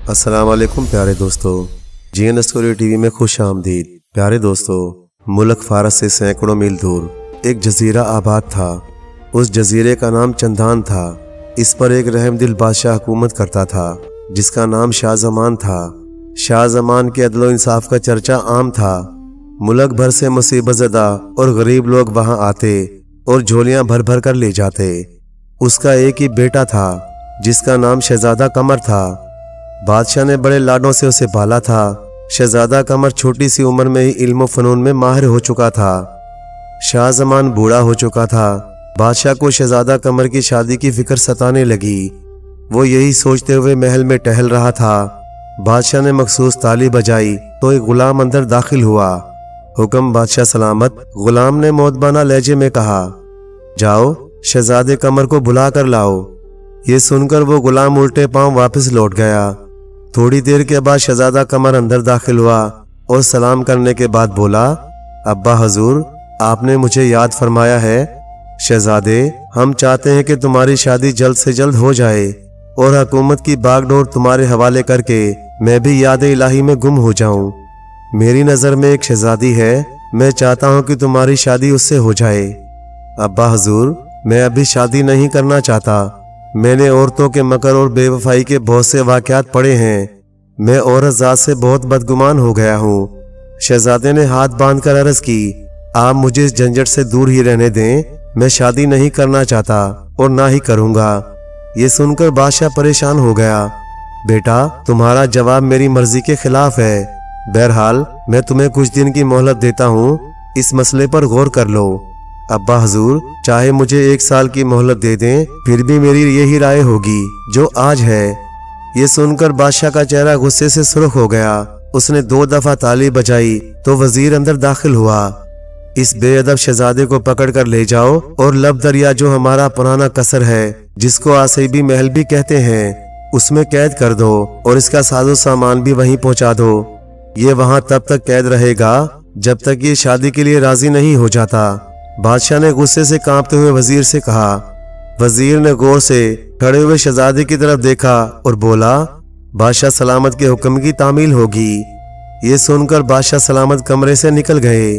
अस्सलाम वालेकुम प्यारे दोस्तों, जीएन स्टोरी टीवी में खुश आमदीद। प्यारे दोस्तों, मुल्क फारस से सैकड़ों मील दूर एक जजीरा आबाद था। उस जजीरे का नाम चंदान था। इस पर एक रहमदिल बादशाह हुकूमत करता था जिसका नाम शाहजमान था। शाहजमान के अदलो इंसाफ का चर्चा आम था। मुल्क भर से मुसीबत ज़दा और गरीब लोग वहां आते और झोलियां भर भर कर ले जाते। उसका एक ही बेटा था जिसका नाम शहजादा कमर था। बादशाह ने बड़े लाडों से उसे पाला था। शहजादा कमर छोटी सी उम्र में ही इल्म फनून में माहिर हो चुका था। शाहजमान बूढ़ा हो चुका था। बादशाह को शहजादा कमर की शादी की फिक्र सताने लगी। वो यही सोचते हुए महल में टहल रहा था। बादशाह ने मखसूस ताली बजाई तो एक गुलाम अंदर दाखिल हुआ। हुक्म बादशाह सलामत। गुलाम ने मौतबाना लहजे में कहा, जाओ शहजादे कमर को बुला कर लाओ। ये सुनकर वो गुलाम उल्टे पांव वापस लौट गया। थोड़ी देर के बाद शहजादा कमर अंदर दाखिल हुआ और सलाम करने के बाद बोला, अब्बा हजूर, आपने मुझे याद फरमाया है। शहजादे, हम चाहते हैं कि तुम्हारी शादी जल्द से जल्द हो जाए और हुकूमत की बागडोर तुम्हारे हवाले करके मैं भी याद इलाही में गुम हो जाऊं। मेरी नज़र में एक शहजादी है, मैं चाहता हूं कि तुम्हारी शादी उससे हो जाए। अब्बा हजूर, मैं अभी शादी नहीं करना चाहता। मैंने औरतों के मकर और बेवफाई के बहुत से वाक़यात पढ़े हैं। मैं औरत ज़ात से बहुत बदगुमान हो गया हूँ। शहजादे ने हाथ बांधकर अर्ज की, आप मुझे इस झंझट से दूर ही रहने दें। मैं शादी नहीं करना चाहता और ना ही करूँगा। ये सुनकर बादशाह परेशान हो गया। बेटा, तुम्हारा जवाब मेरी मर्जी के खिलाफ है। बहरहाल मैं तुम्हें कुछ दिन की मोहलत देता हूँ, इस मसले पर गौर कर लो। अब्बा हजूर, चाहे मुझे 1 साल की मोहलत दे दें, फिर भी मेरी यही राय होगी जो आज है। ये सुनकर बादशाह का चेहरा गुस्से से सुर्ख हो गया। उसने 2 दफा ताली बजाई तो वजीर अंदर दाखिल हुआ। इस बेअदब शहजादे को पकड़ कर ले जाओ और लब दरिया, जो हमारा पुराना कसर है जिसको आसैबी महल भी कहते हैं, उसमें कैद कर दो और इसका साजो सामान भी वहीं पहुंचा दो। ये वहां तब तक कैद रहेगा जब तक ये शादी के लिए राजी नहीं हो जाता। बादशाह ने गुस्से से कांपते हुए वजीर से कहा। वजीर ने गौर से खड़े हुए शहजादे की तरफ देखा और बोला, बादशाह सलामत के हुक्म की तामील होगी। ये सुनकर बादशाह सलामत कमरे से निकल गए।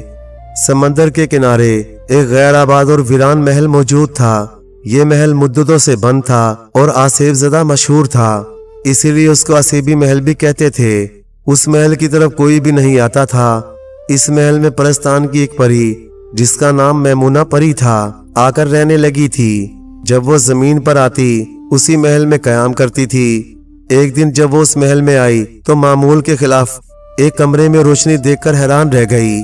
समंदर के किनारे एक गैर आबाद और वीरान महल मौजूद था। ये महल मुद्दतों से बंद था और आसेब ज़दा मशहूर था, इसीलिए उसको आसेबी महल भी कहते थे। उस महल की तरफ कोई भी नहीं आता था। इस महल में परस्तान की एक परी जिसका नाम मैमूना परी था आकर रहने लगी थी। जब वो जमीन पर आती उसी महल में कयाम करती थी। एक दिन जब वो उस महल में आई तो मामूल के खिलाफ एक कमरे में रोशनी देखकर हैरान रह गई।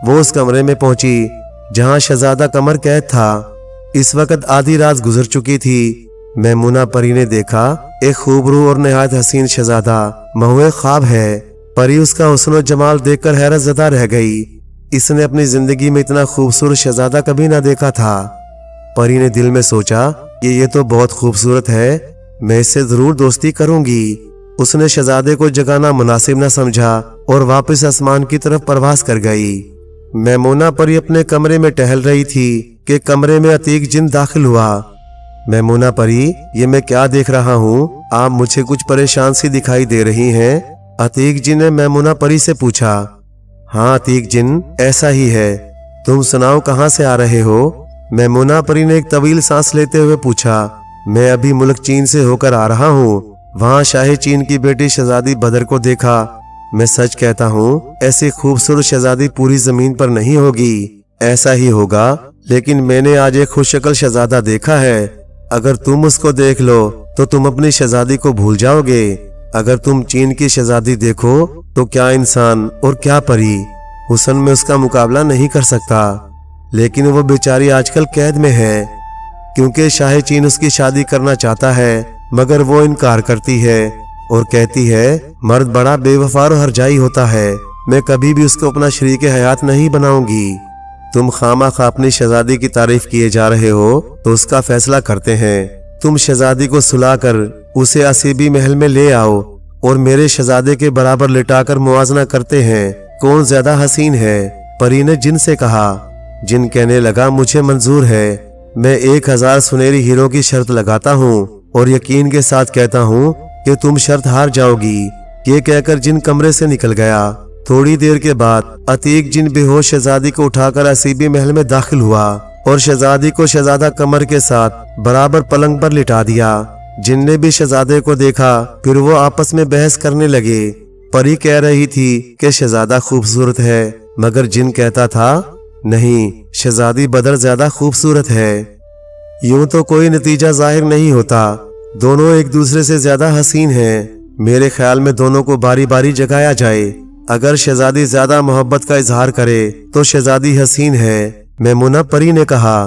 वो उस कमरे में पहुंची जहां शहजादा कमर कैद था। इस वक्त आधी रात गुजर चुकी थी। मैमूना परी ने देखा एक खूबरू और निहायत हसीन शहजादा महुए ख्वाब है। परी उसका हुस्न और जमाल देखकर हैरत ज़दा रह गई। इसने अपनी जिंदगी में इतना खूबसूरत शहजादा कभी ना देखा था। परी ने दिल में सोचा कि ये तो बहुत खूबसूरत है, मैं इससे जरूर दोस्ती करूंगी। उसने शहजादे को जगाना मुनासिब न समझा और वापस आसमान की तरफ परवास कर गई। मैमूना परी अपने कमरे में टहल रही थी कि कमरे में अतीक जिन दाखिल हुआ। मैमूना परी, ये मैं क्या देख रहा हूँ? आप मुझे कुछ परेशान सी दिखाई दे रही हैं। अतीक जिन ने मैमूना परी से पूछा। हाँ अतीक जिन, ऐसा ही है। तुम सुनाओ, कहाँ से आ रहे हो? मैमूना परी ने एक तवील सांस लेते हुए पूछा। मैं अभी मुल्क चीन से होकर आ रहा हूँ। वहाँ शाही चीन की बेटी शहजादी बदर को देखा। मैं सच कहता हूँ, ऐसी खूबसूरत शहजादी पूरी जमीन पर नहीं होगी। ऐसा ही होगा, लेकिन मैंने आज एक खुशशक्ल शहजादा देखा है। अगर तुम उसको देख लो तो तुम अपनी शहजादी को भूल जाओगे। अगर तुम चीन की शहजादी देखो तो क्या इंसान और क्या परी, हुस्न में उसका मुकाबला नहीं कर सकता। लेकिन वो बेचारी आजकल कैद में है क्योंकि शाही चीन उसकी शादी करना चाहता है, मगर वो इनकार करती है और कहती है मर्द बड़ा बेवफा और हरजाई होता है, मैं कभी भी उसको अपना शरीक हयात नहीं बनाऊंगी। तुम खामखा अपनी शहजादी की तारीफ किए जा रहे हो तो उसका फैसला करते हैं। तुम शहजादी को सुलाकर उसे आसेबी महल में ले आओ और मेरे शहजादे के बराबर लिटाकर मुआजना करते हैं कौन ज्यादा हसीन है। परी ने जिन से कहा। जिन कहने लगा, मुझे मंजूर है। मैं 1000 सुनहरी हीरों की शर्त लगाता हूँ और यकीन के साथ कहता हूँ कि तुम शर्त हार जाओगी। ये कहकर जिन कमरे से निकल गया। थोड़ी देर के बाद अतीक जिन बेहोश शहजादी को उठाकर असीबी महल में दाखिल हुआ और शहजादी को शहजादा कमर के साथ बराबर पलंग पर लिटा दिया। जिन ने भी शहजादे को देखा फिर वो आपस में बहस करने लगे। परी कह रही थी कि शहजादा खूबसूरत है, मगर जिन कहता था नहीं, शहजादी बदर ज्यादा खूबसूरत है। यूं तो कोई नतीजा जाहिर नहीं होता, दोनों एक दूसरे से ज्यादा हसीन हैं। मेरे ख्याल में दोनों को बारी बारी जगाया जाए। अगर शहजादी ज्यादा मोहब्बत का इजहार करे तो शहजादी हसीन है, मैमुना परी ने कहा।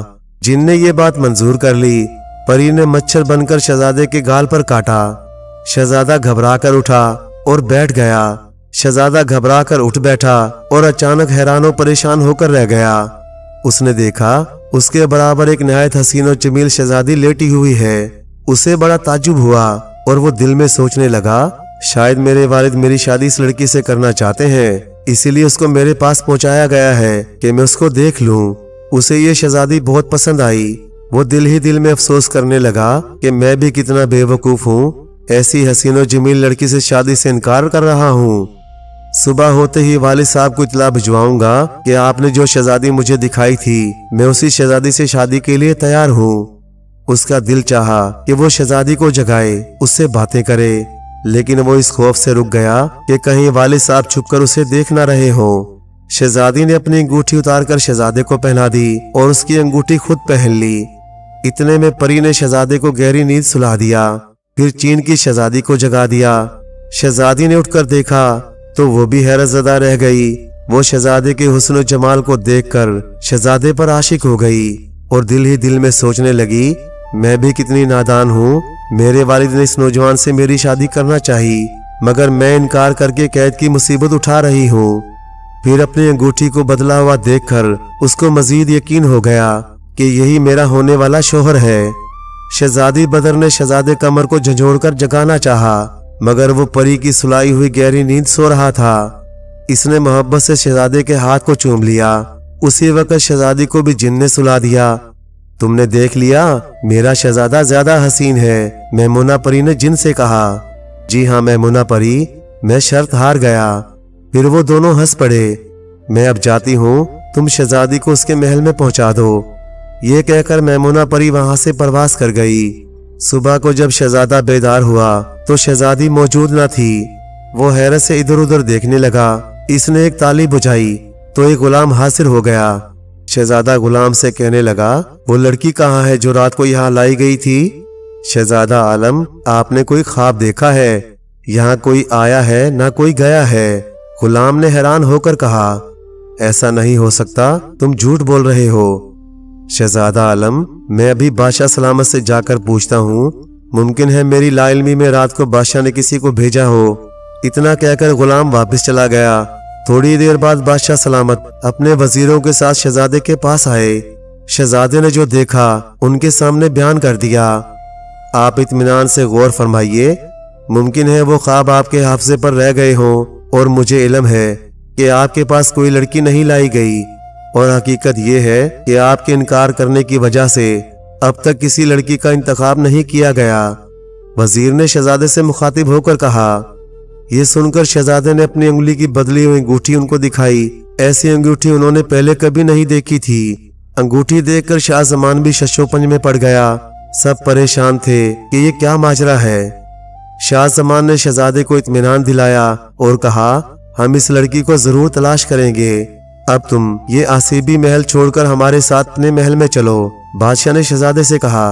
जिन ने ये बात मंजूर कर ली। परी ने मच्छर बनकर शहजादे के गाल पर काटा। शहजादा घबरा कर उठा और बैठ गया। शहजादा घबरा कर उठ बैठा और अचानक हैरान और परेशान होकर रह गया। उसने देखा उसके बराबर एक नहायत हसीन और जमील शहजादी लेटी हुई है। उसे बड़ा ताज्जुब हुआ और वो दिल में सोचने लगा, शायद मेरे वालिद मेरी शादी इस लड़की से करना चाहते हैं, इसीलिए उसको मेरे पास पहुंचाया गया है कि मैं उसको देख लूं। उसे ये शहजादी बहुत पसंद आई। वो दिल ही दिल में अफसोस करने लगा कि मैं भी कितना बेवकूफ हूँ, ऐसी हसीन और जमील लड़की से शादी से इनकार कर रहा हूँ। सुबह होते ही वालिद साहब को इतला भिजवाऊंगा कि आपने जो शहजादी मुझे दिखाई थी, मैं उसी शहजादी से शादी के लिए तैयार हूँ। उसका दिल चाहा कि वो शहजादी को जगाए, उससे बातें करे, लेकिन वो इस खौफ से रुक गया कि कहीं वालिद साहब छुपकर उसे देख ना रहे हो। शहजादी ने अपनी अंगूठी उतारकर शहजादे को पहना दी और उसकी अंगूठी खुद पहन ली। इतने में परी ने शहजादे को गहरी नींद सुला दिया। फिर चीन की शहजादी को जगा दिया। शहजादी ने उठकर देखा तो वो भी हैरत ज़दा रह गई। वो शहजादे के हुस्न और जमाल को देखकर शहजादे पर आशिक हो गई और दिल ही दिल में सोचने लगी, मैं भी कितनी नादान हूँ। मेरे वालिद ने इस नौजवान से मेरी शादी करना चाहिए, मगर मैं इनकार करके कैद की मुसीबत उठा रही हूँ। फिर अपनी अंगूठी को बदला हुआ देखकर उसको मजीद यकीन हो गया कि यही मेरा होने वाला शोहर है। शहजादी बदर ने शहजादे कमर को झंझोड़कर जगाना चाहा, मगर वो परी की सुलाई हुई गहरी नींद सो रहा था। इसने मोहब्बत से शहजादे के हाथ को चूम लिया। उसी वक्त शहजादी को भी जिन ने सुला दिया। तुमने देख लिया, मेरा शहजादा ज्यादा हसीन है, मैमुना परी ने जिन से कहा। जी हाँ मैमुना परी, मैं शर्त हार गया। फिर वो दोनों हंस पड़े। मैं अब जाती हूँ, तुम शहजादी को उसके महल में पहुंचा दो। ये कहकर मैमुना परी वहां से परवास कर गई। सुबह को जब शहजादा बेदार हुआ तो शहजादी मौजूद न थी। वो हैरत से इधर उधर देखने लगा। इसने एक ताली बुझाई तो एक गुलाम हाजिर हो गया। शहजादा गुलाम से कहने लगा, वो लड़की कहाँ है जो रात को यहाँ लाई गई थी? शहजादा आलम, आपने कोई ख्वाब देखा है? यहाँ कोई आया है ना कोई गया है। गुलाम ने हैरान होकर कहा, ऐसा नहीं हो सकता, तुम झूठ बोल रहे हो। शहजादा आलम, मैं अभी बादशाह सलामत से जाकर पूछता हूँ, मुमकिन है मेरी लाइल्मी में रात को बादशाह ने किसी को भेजा हो। इतना कहकर गुलाम वापस चला गया। थोड़ी देर बाद बादशाह सलामत अपने वजीरों के साथ शहजादे के पास आए। शहजादे ने जो देखा उनके सामने बयान कर दिया। आप इत्मीनान से गौर फरमाइए, मुमकिन है वो ख्वाब आपके हाफजे पर रह गए हों और मुझे इल्म है कि आपके पास कोई लड़की नहीं लाई गई, और हकीकत ये है कि आपके इनकार करने की वजह से अब तक किसी लड़की का इंतखाब नहीं किया गया। वजीर ने शहजादे से मुखातिब होकर कहा। ये सुनकर शहजादे ने अपनी उंगली की बदली हुई अंगूठी उनको दिखाई। ऐसी अंगूठी उन्होंने पहले कभी नहीं देखी थी। अंगूठी देखकर शाह जमान भी शशोपंज में पड़ गया। सब परेशान थे कि ये क्या माजरा है। शाह जमान ने शहजादे को इत्मीनान दिलाया और कहा, हम इस लड़की को जरूर तलाश करेंगे। अब तुम ये आसीबी महल छोड़कर हमारे साथ अपने महल में चलो। बादशाह ने शहजादे से कहा,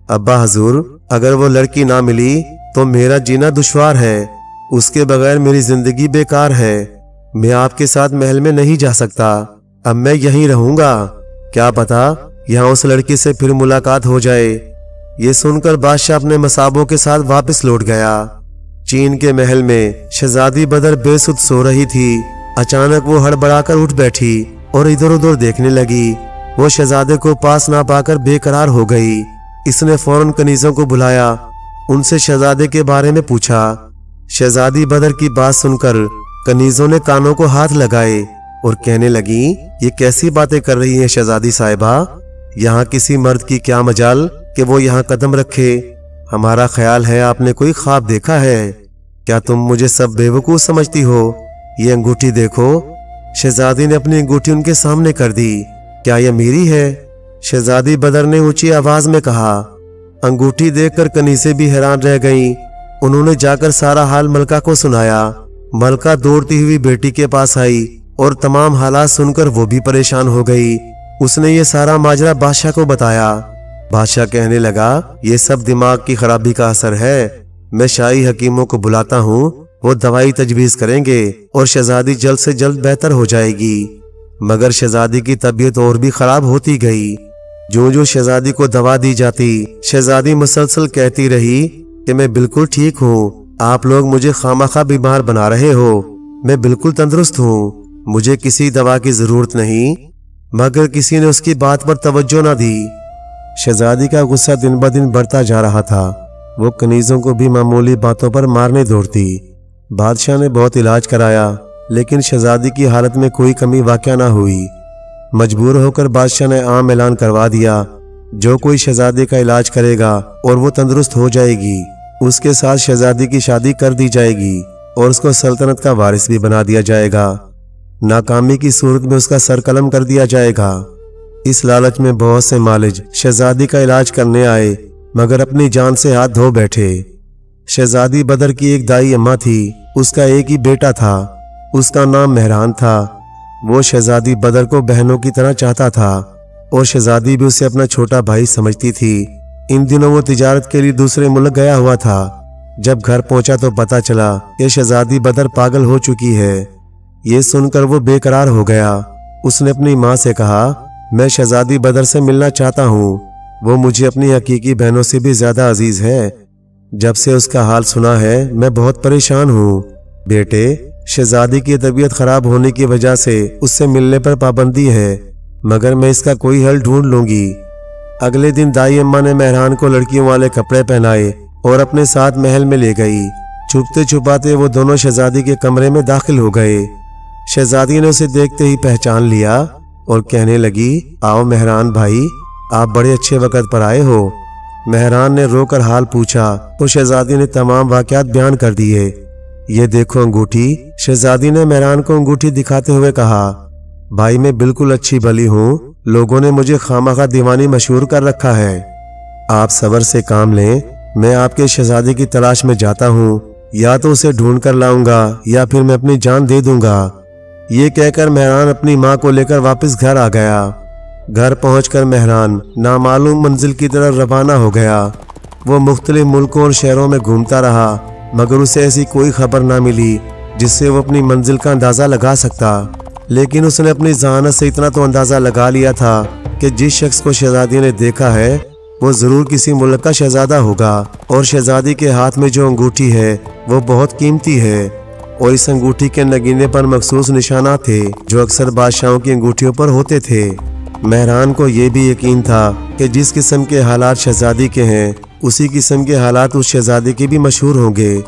अब्बा हजूर, अगर वो लड़की ना मिली तो मेरा जीना दुश्वार है। उसके बगैर मेरी जिंदगी बेकार है। मैं आपके साथ महल में नहीं जा सकता। अब मैं यहीं रहूंगा। क्या पता यहाँ उस लड़की से फिर मुलाकात हो जाए। ये सुनकर बादशाह अपने मसाबों के साथ वापस लौट गया। चीन के महल में शहजादी बदर बेसुध सो रही थी। अचानक वो हड़बड़ाकर उठ बैठी और इधर उधर देखने लगी। वो शहजादे को पास ना पाकर बेकरार हो गई। इसने फौरन कनीजों को बुलाया, उनसे शहजादे के बारे में पूछा। शहजादी बदर की बात सुनकर कनीजों ने कानों को हाथ लगाए और कहने लगी, ये कैसी बातें कर रही हैं शहजादी साहिबा? यहाँ किसी मर्द की क्या मजाल कि वो यहाँ कदम रखे। हमारा ख्याल है आपने कोई ख्वाब देखा है। क्या तुम मुझे सब बेवकूफ समझती हो? ये अंगूठी देखो। शहजादी ने अपनी अंगूठी उनके सामने कर दी। क्या यह मेरी है? शहजादी बदर ने ऊंची आवाज में कहा। अंगूठी देखकर कनीसे भी हैरान रह गईं। उन्होंने जाकर सारा हाल मलका को सुनाया। मलका दौड़ती हुई बेटी के पास आई और तमाम हालात सुनकर वो भी परेशान हो गई। उसने ये सारा माजरा बादशाह को बताया। बादशाह कहने लगा, ये सब दिमाग की खराबी का असर है। मैं शाही हकीमों को बुलाता हूँ, वो दवाई तजवीज करेंगे और शहजादी जल्द से जल्द बेहतर हो जाएगी। मगर शहजादी की तबीयत और भी खराब होती गई। जो जो शहजादी को दवा दी जाती, शहजादी मुसलसल कहती रही कि मैं बिल्कुल ठीक हूँ, आप लोग मुझे खामखा बीमार बना रहे हो, मैं बिल्कुल तंदुरुस्त हूँ, मुझे किसी दवा की जरूरत नहीं। मगर किसी ने उसकी बात पर तवज्जो न दी। शहजादी का गुस्सा दिन ब दिन बढ़ता जा रहा था। वो कनीजों को भी मामूली बातों पर मारने दौड़ती। बादशाह ने बहुत इलाज कराया, लेकिन शहजादी की हालत में कोई कमी वाक़या न हुई। मजबूर होकर बादशाह ने आम ऐलान करवा दिया, जो कोई शहजादी का इलाज करेगा और वो तंदुरुस्त हो जाएगी, उसके साथ शहजादी की शादी कर दी जाएगी और उसको सल्तनत का वारिस भी बना दिया जाएगा। नाकामी की सूरत में उसका सर कलम कर दिया जाएगा। इस लालच में बहुत से मालिज शहजादी का इलाज करने आए, मगर अपनी जान से हाथ धो बैठे। शहजादी बदर की एक दाई अम्मा थी, उसका एक ही बेटा था, उसका नाम मेहरान था। वो शहजादी बदर को बहनों की तरह चाहता था और शहजादी भी उसे अपना छोटा भाई समझती थी। इन दिनों वो तिजारत के लिए दूसरे मुल्क गया हुआ था। जब घर पहुंचा तो पता चला कि शहजादी बदर पागल हो चुकी है। ये सुनकर वो बेकरार हो गया। उसने अपनी माँ से कहा, मैं शहजादी बदर से मिलना चाहता हूँ, वो मुझे अपनी हकीकी बहनों से भी ज्यादा अजीज है। जब से उसका हाल सुना है मैं बहुत परेशान हूँ। बेटे, शहजादी की तबीयत खराब होने की वजह से उससे मिलने पर पाबंदी है, मगर मैं इसका कोई हल ढूंढ लूंगी। अगले दिन दाई अम्मा ने मेहरान को लड़कियों वाले कपड़े पहनाए और अपने साथ महल में ले गई। छुपते छुपाते वो दोनों शहजादी के कमरे में दाखिल हो गए। शहजादी ने उसे देखते ही पहचान लिया और कहने लगी, आओ मेहरान भाई, आप बड़े अच्छे वक्त पर आए हो। मेहरान ने रोकर हाल पूछा तो शहजादी ने तमाम वाकयात बयान कर दिए। ये देखो अंगूठी। शहजादी ने मेहरान को अंगूठी दिखाते हुए कहा, भाई मैं बिल्कुल अच्छी भली हूँ, लोगों ने मुझे खामखा दीवानी मशहूर कर रखा है। आप सब्र से काम लें, मैं आपके शहजादी की तलाश में जाता हूँ, या तो उसे ढूंढ कर लाऊंगा या फिर मैं अपनी जान दे दूंगा। ये कहकर मेहरान अपनी माँ को लेकर वापस घर आ गया। घर पहुंचकर मेहरान नामालूम मंजिल की तरफ रवाना हो गया। वो मुख्तलिफ मुल्कों और शहरों में घूमता रहा, मगर उसे ऐसी कोई खबर ना मिली जिससे वो अपनी मंजिल का अंदाजा लगा सकता। लेकिन उसने अपनी ज़हानत से इतना तो अंदाजा लगा लिया था कि जिस शख्स को शहजादी ने देखा है वो जरूर किसी मुल्क का शहजादा होगा, और शहजादी के हाथ में जो अंगूठी है वो बहुत कीमती है, और इस अंगूठी के नगीने पर मखसूस निशानात थे जो अक्सर बादशाहों की अंगूठियों पर होते थे। मेहरान को ये भी यकीन था कि जिस किस्म के हालात शहजादी के हैं उसी किस्म के हालात उस शहजादी के भी मशहूर होंगे।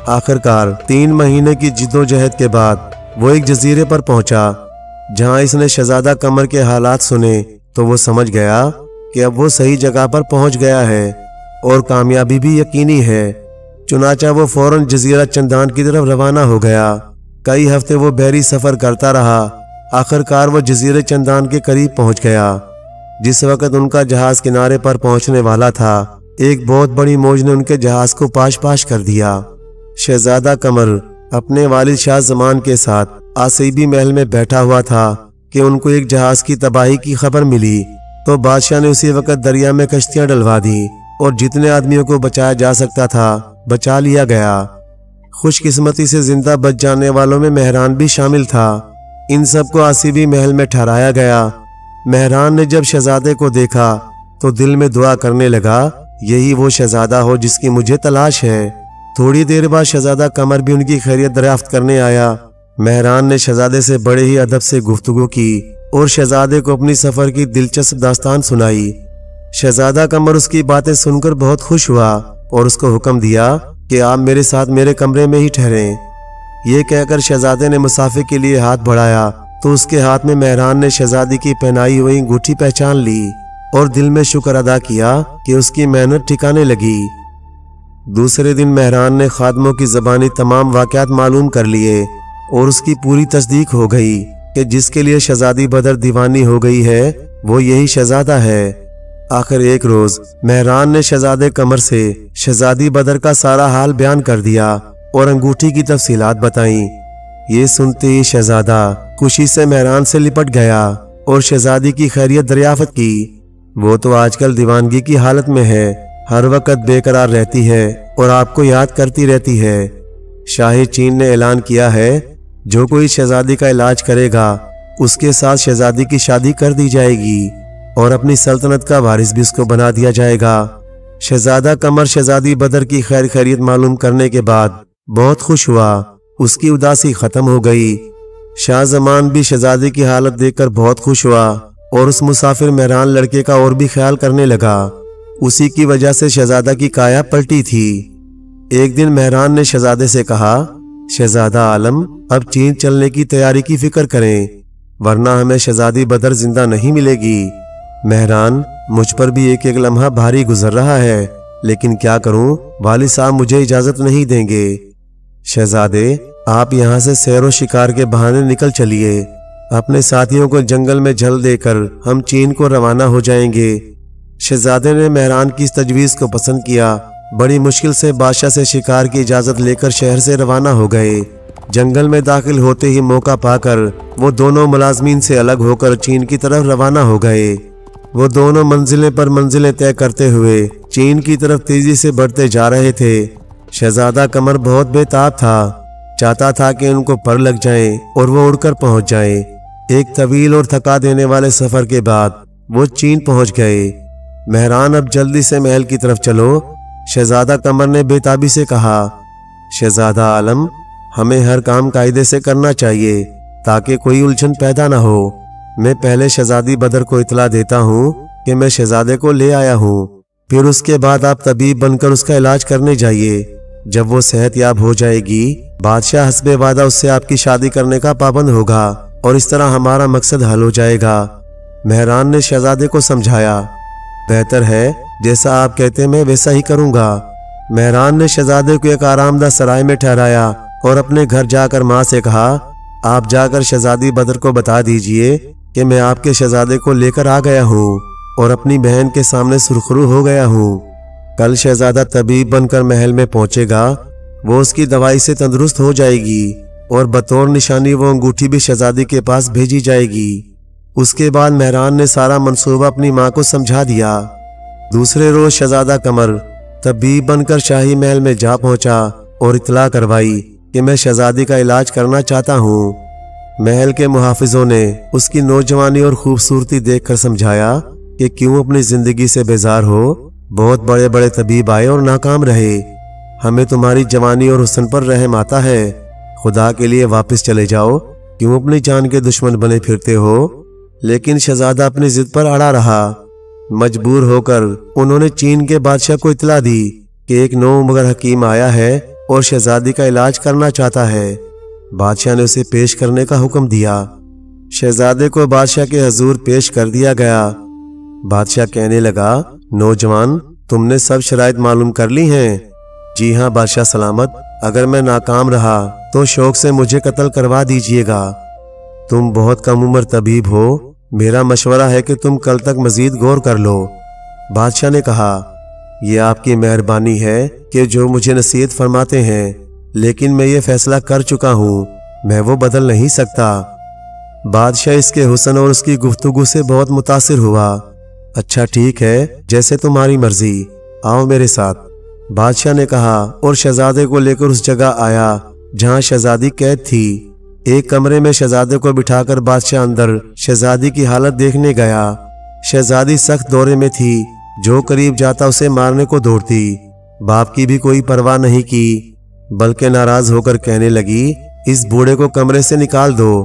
आखिरकार 3 महीने की जिद्दोजहद के बाद वो एक जजीरे पर पहुंचा। जहां इसने शहजादा कमर के हालात सुने तो वो समझ गया कि अब वो सही जगह पर पहुंच गया है और कामयाबी भी यकीनी है। चुनाचा वो फौरन जजीरा चंदान की तरफ रवाना हो गया। कई हफ्ते वो बहरी सफर करता रहा। आखिरकार वो जजीरे चंदान के करीब पहुंच गया। जिस वक्त उनका जहाज किनारे पर पहुंचने वाला था, एक बहुत बड़ी मौज ने उनके जहाज को पाश पाश कर दिया। शहजादा कमर अपने वालिद शाह जमान के साथ आसीबी महल में बैठा हुआ था कि उनको एक जहाज की तबाही की खबर मिली, तो बादशाह ने उसी वक्त दरिया में कश्तियां डलवा दी और जितने आदमियों को बचाया जा सकता था बचा लिया गया। खुशकिस्मती से जिंदा बच जाने वालों में मेहरान भी शामिल था। इन सबको आसीबी महल में ठहराया गया। मेहरान ने जब शहजादे को देखा तो दिल में दुआ करने लगा, यही वो शहजादा हो जिसकी मुझे तलाश है। थोड़ी देर बाद शहजादा कमर भी उनकी खैरियत दरियाफ्त करने आया। मेहरान ने शहजादे से बड़े ही अदब से गुफ्तगू की और शहजादे को अपनी सफर की दिलचस्प दास्तान सुनाई। शहजादा कमर उसकी बातें सुनकर बहुत खुश हुआ और उसको हुक्म दिया कि आप मेरे साथ मेरे कमरे में ही ठहरें। ये कहकर शहजादे ने मुसाफिर के लिए हाथ बढ़ाया तो उसके हाथ में मेहरान ने शहजादी की पहनाई हुई अंगूठी पहचान ली और दिल में शुक्र अदा किया कि उसकी मेहनत ठिकाने लगी। दूसरे दिन मेहरान ने खादमों की ज़बानी तमाम वाक़यात मालूम कर लिए और उसकी पूरी तस्दीक हो गई कि जिसके लिए शहजादी बदर दीवानी हो गई है वो यही शहजादा है। आखिर एक रोज मेहरान ने शहजादे कमर से शहजादी बदर का सारा हाल बयान कर दिया और अंगूठी की तफसीलात बताई। ये सुनते ही शहजादा खुशी से मेहरान से लिपट गया और शहजादी की खैरियत दरियाफ्त की। वो तो आजकल दीवानगी की हालत में है, हर वक्त बेकरार रहती है और आपको याद करती रहती है। शाही चीन ने ऐलान किया है जो कोई शहजादी का इलाज करेगा उसके साथ शहजादी की शादी कर दी जाएगी और अपनी सल्तनत का वारिस भी उसको बना दिया जाएगा। शहजादा कमर शहजादी बदर की खैर खैरियत मालूम करने के बाद बहुत खुश हुआ, उसकी उदासी खत्म हो गई। शाह जमान भी शहजादी की हालत देखकर बहुत खुश हुआ और उस मुसाफिर मेहरान लड़के का और भी ख्याल करने लगा। उसी की वजह से शहजादा की काया पलटी थी। एक दिन मेहरान ने शहजादे से कहा, शहजादा आलम अब चीन चलने की तैयारी की फिक्र करें वरना हमें शहजादी बदर जिंदा नहीं मिलेगी। मेहरान, मुझ पर भी एक एक लम्हा भारी गुजर रहा है, लेकिन क्या करूं, वालिद साहब मुझे इजाजत नहीं देंगे। शहजादे, आप यहाँ से सैर व शिकार के बहाने निकल चलिए, अपने साथियों को जंगल में झल देकर हम चीन को रवाना हो जाएंगे। शहजादे ने मेहरान की इस तजवीज़ को पसंद किया। बड़ी मुश्किल से बादशाह से शिकार की इजाज़त लेकर शहर से रवाना हो गए। जंगल में दाखिल होते ही मौका पाकर वो दोनों मुलाजमीन से अलग होकर चीन की तरफ रवाना हो गए। वो दोनों मंजिलें पर मंजिलें तय करते हुए चीन की तरफ तेजी से बढ़ते जा रहे थे। शहजादा कमर बहुत बेताब था, चाहता था कि उनको पर लग जाए और वो उड़कर पहुंच जाए। एक तवील और थका देने वाले सफर के बाद वो चीन पहुंच गए। मेहरान, अब जल्दी से महल की तरफ चलो, शहजादा कमर ने बेताबी से कहा। शहजादा आलम, हमें हर काम कायदे से करना चाहिए ताकि कोई उलझन पैदा ना हो। मैं पहले शहजादी बदर को इतला देता हूँ कि मैं शहजादे को ले आया हूँ, फिर उसके बाद आप तबीब बनकर उसका इलाज करने जाइए। जब वो सेहतयाब हो जाएगी, बादशाह हस्बे वादा उससे आपकी शादी करने का पाबंद होगा और इस तरह हमारा मकसद हल हो जाएगा। मेहरान ने शहजादे को समझाया। बेहतर है, जैसा आप कहते मैं वैसा ही करूँगा। मेहरान ने शहजादे को एक आरामदा सराय में ठहराया और अपने घर जाकर माँ से कहा, आप जाकर शहजादी बदर को बता दीजिए कि मैं आपके शहजादे को लेकर आ गया हूँ और अपनी बहन के सामने सुरखरू हो गया हूँ। कल शहजादा तबीब बनकर महल में पहुंचेगा, वो उसकी दवाई से तंदुरुस्त हो जाएगी और बतौर निशानी वो अंगूठी भी शहजादी के पास भेजी जाएगी। उसके बाद मेहरान ने सारा मंसूबा अपनी माँ को समझा दिया। दूसरे रोज शहजादा कमर तबीब बनकर शाही महल में जा पहुंचा और इतला करवाई कि मैं शहजादी का इलाज करना चाहता हूँ। महल के मुहाफिजों ने उसकी नौजवानी और खूबसूरती देखकर समझाया कि क्यों अपनी जिंदगी से बेजार हो। बहुत बड़े बड़े तबीब आए और नाकाम रहे। हमें तुम्हारी जवानी और हुस्न पर रहम आता है। खुदा के लिए वापस चले जाओ, क्यों अपनी जान के दुश्मन बने फिरते हो। लेकिन शहजादा अपनी जिद पर अड़ा रहा। मजबूर होकर उन्होंने चीन के बादशाह को इतला दी कि एक नौमगर हकीम आया है और शहजादी का इलाज करना चाहता है। बादशाह ने उसे पेश करने का हुक्म दिया। शहजादे को बादशाह के हजूर पेश कर दिया गया। बादशाह कहने लगा, नौजवान, तुमने सब शराइत मालूम कर ली हैं? जी हाँ बादशाह सलामत, अगर मैं नाकाम रहा तो शौक से मुझे कत्ल करवा दीजिएगा। तुम बहुत कम उम्र तबीब हो, मेरा मशवरा है कि तुम कल तक मजीद गौर कर लो। बादशाह ने कहा, यह आपकी मेहरबानी है कि जो मुझे नसीहत फरमाते हैं, लेकिन मैं ये फैसला कर चुका हूँ, मैं वो बदल नहीं सकता। बादशाह इसके हुस्न और उसकी गुफ्तगू से बहुत मुतासिर हुआ। अच्छा ठीक है, जैसे तुम्हारी मर्जी, आओ मेरे साथ, बादशाह ने कहा और शहजादे को लेकर उस जगह आया जहाँ शहजादी कैद थी। एक कमरे में शहजादे को बिठाकर बादशाह अंदर शहजादी की हालत देखने गया। शहजादी सख्त दौरे में थी, जो करीब जाता उसे मारने को दौड़ती। बाप की भी कोई परवाह नहीं की, बल्कि नाराज होकर कहने लगी, इस बूढ़े को कमरे से निकाल दो।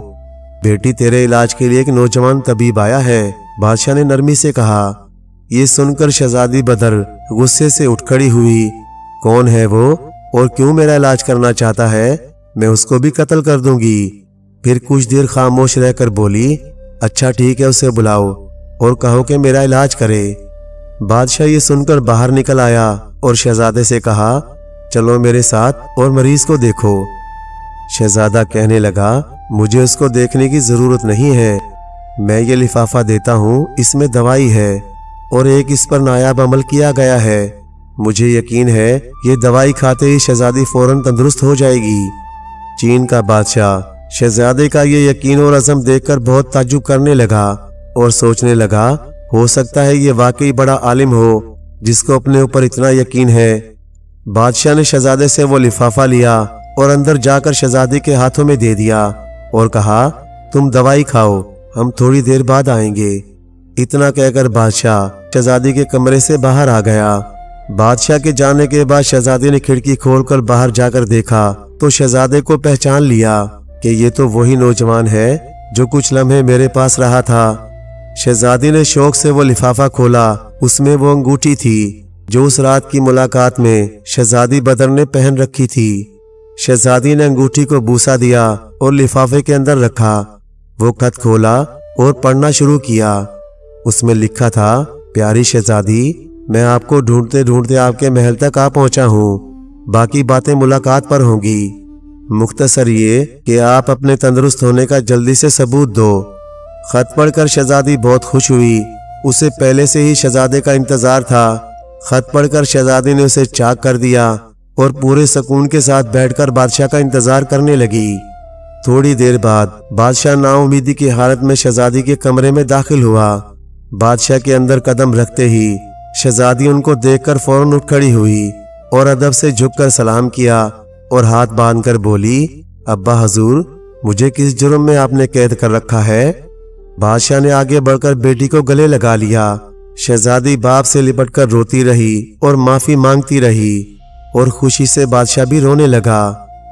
बेटी, तेरे इलाज के लिए एक नौजवान तबीब आया है, बादशाह ने नरमी से कहा। ये सुनकर शहजादी बदर गुस्से से उठ खड़ी हुई। कौन है वो और क्यों मेरा इलाज करना चाहता है? मैं उसको भी कत्ल कर दूंगी। फिर कुछ देर खामोश रहकर बोली, अच्छा ठीक है, उसे बुलाओ और कहो कि मेरा इलाज करे। बादशाह ये सुनकर बाहर निकल आया और शहजादे से कहा, चलो मेरे साथ और मरीज को देखो। शहजादा कहने लगा, मुझे उसको देखने की जरूरत नहीं है, मैं ये लिफाफा देता हूँ, इसमें दवाई है और एक इस पर नायाब अमल किया गया है। मुझे यकीन है ये दवाई खाते ही शहजादी फौरन तंदुरुस्त हो जाएगी। चीन का बादशाह शहजादे का ये यकीन और अज़म देखकर बहुत ताज्जुब करने लगा और सोचने लगा, हो सकता है ये वाकई बड़ा आलिम हो जिसको अपने ऊपर इतना यकीन है। बादशाह ने शहजादे से वो लिफाफा लिया और अंदर जाकर शहजादी के हाथों में दे दिया और कहा, तुम दवाई खाओ, हम थोड़ी देर बाद आएंगे। इतना कहकर बादशाह शहजादी के कमरे से बाहर आ गया। बादशाह के जाने के बाद शहजादी ने खिड़की खोलकर बाहर जाकर देखा तो शहजादे को पहचान लिया कि ये तो वही नौजवान है जो कुछ लम्हे मेरे पास रहा था। शहजादी ने शौक से वो लिफाफा खोला। उसमें वो अंगूठी थी जो उस रात की मुलाकात में शहजादी बदर ने पहन रखी थी। शहजादी ने अंगूठी को बूसा दिया और लिफाफे के अंदर रखा। वो खत खोला और पढ़ना शुरू किया। उसमें लिखा था, प्यारी शहजादी, मैं आपको ढूंढते ढूंढते आपके महल तक आ पहुंचा हूँ। बाकी बातें मुलाकात पर होंगी। मुख्तसर ये कि आप अपने तंदुरुस्त होने का जल्दी से सबूत दो। खत पढ़कर शहजादी बहुत खुश हुई। उसे पहले से ही शहजादे का इंतजार था। खत पढ़कर शहजादी ने उसे चाक कर दिया और पूरे सुकून के साथ बैठकर बादशाह का इंतजार करने लगी। थोड़ी देर बाद बादशाह नाउमीदी की हालत में शहजादी के कमरे में दाखिल हुआ। बादशाह के अंदर कदम रखते ही शहजादी उनको देखकर फौरन उठ खड़ी हुई और अदब से झुककर सलाम किया और हाथ बांधकर बोली, अब्बा हजूर, मुझे किस जुर्म में आपने कैद कर रखा है? बादशाह ने आगे बढ़कर बेटी को गले लगा लिया। शहजादी बाप से लिपटकर रोती रही और माफी मांगती रही और खुशी से बादशाह भी रोने लगा।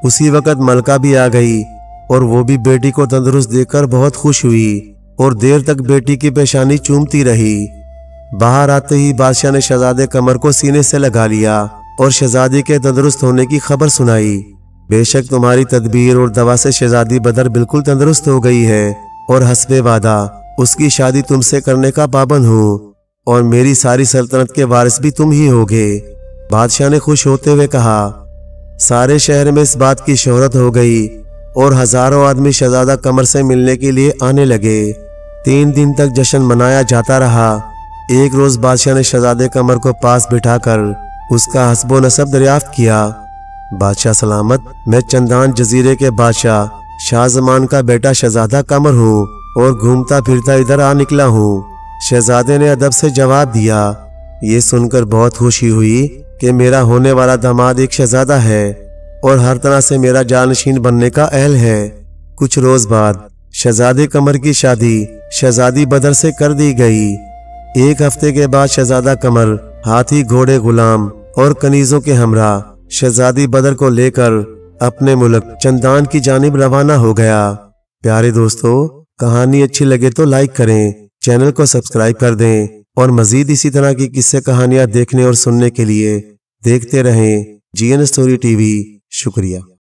उसी वक्त मलका भी आ गई और वो भी बेटी को तंदुरुस्त देखकर बहुत खुश हुई और देर तक बेटी की पेशानी चूमती रही। बाहर आते ही बादशाह ने शहजादे कमर को सीने से लगा लिया और शहजादी के तंदुरुस्त होने की खबर सुनाई। बेशक तुम्हारी तदबीर और दवा से शहजादी बदर बिल्कुल तंदुरुस्त हो गई है और हस्बे वादा उसकी शादी तुमसे करने का पाबंद हूँ और मेरी सारी सल्तनत के वारिस भी तुम ही होगे। बादशाह ने खुश होते हुए कहा। सारे शहर में इस बात की शोहरत हो गई और हजारों आदमी शहजादा कमर से मिलने के लिए आने लगे। 3 दिन तक जश्न मनाया जाता रहा। एक रोज बादशाह ने शहजादे कमर को पास बिठाकर उसका हस्बो नसब दरियाफ्त किया। बादशाह सलामत, मैं चंदान जजीरे के बादशाह शाहजमान का बेटा शहजादा कमर हूँ और घूमता फिरता इधर आ निकला हूँ। शहजादे ने अदब से जवाब दिया। ये सुनकर बहुत खुशी हुई कि मेरा होने वाला दामाद एक शहजादा है और हर तरह से मेरा जानशीन बनने का अहल है। कुछ रोज बाद शहजादे कमर की शादी शहजादी बदर से कर दी गई। 1 हफ्ते के बाद शहजादा कमर हाथी, घोड़े, गुलाम और कनीजों के हमरा शहजादी बदर को लेकर अपने मुल्क चंदान की जानिब रवाना हो गया। प्यारे दोस्तों, कहानी अच्छी लगे तो लाइक करें, चैनल को सब्सक्राइब कर दें और मजीद इसी तरह की किस्से कहानियां देखने और सुनने के लिए देखते रहें GN स्टोरी टीवी। शुक्रिया।